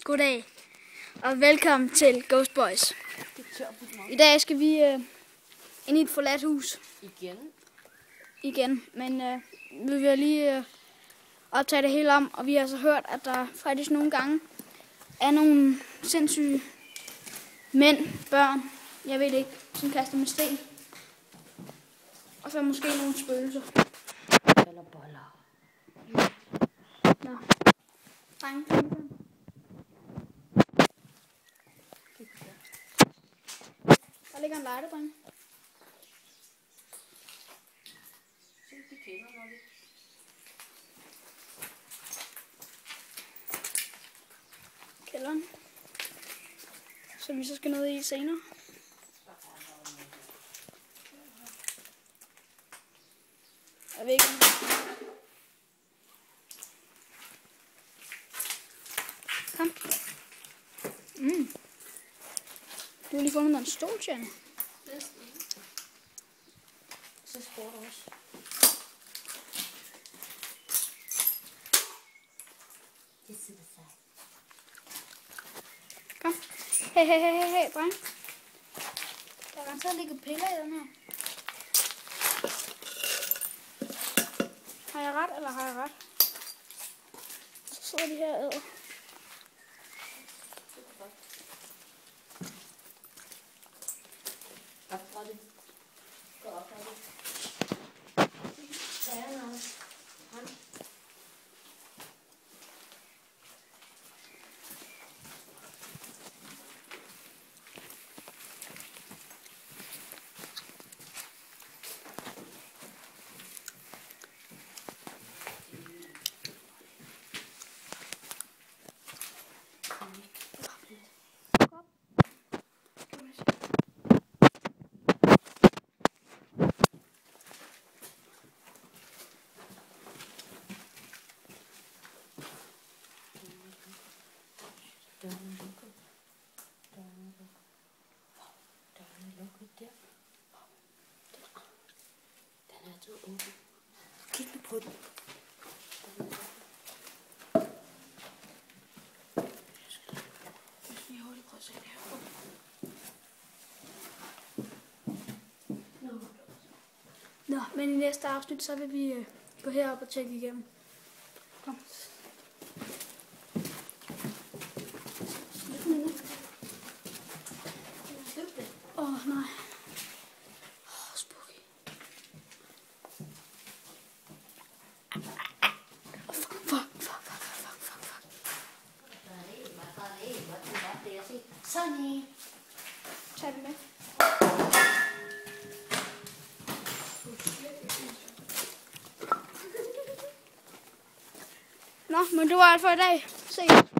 Goddag og velkommen til Ghost Boys. I dag skal vi ind i et forladt hus. Igen. Men vi vil lige optage det hele om, og vi har altså hørt, at der faktisk nogle gange er nogle sindssyge mænd, børn, jeg ved det ikke, som kaster med sten. Og så måske nogle spøgelser. Eller boller. Nå. Drenge. Der ligger en lighter, drenge. De kender nok ikke. Kælderen. Som vi så skal ned i senere. Jeg ved ikke. Kom. Du har lige fundet dig en stol, Tjerne. Så sport også. Det sidder sig. Kom. Hey, dreng. Der er garanteret ligget piller i den her. Har jeg ret, eller har jeg ret? Så sidder de her og æder. Op fra det. Gå op fra det. Der er noget. Hånd. Døren er lukket der. Den er altid åben. Kig nu på den. Jeg skal lige hurtigt prøve at se det her. Nå, men i næste afsnit, så vil vi gå herop og tjekke igennem. Kom. Nej. Spooky. Fuck. Sunny. Tag den med. Nå, men det var alt for i dag. Se.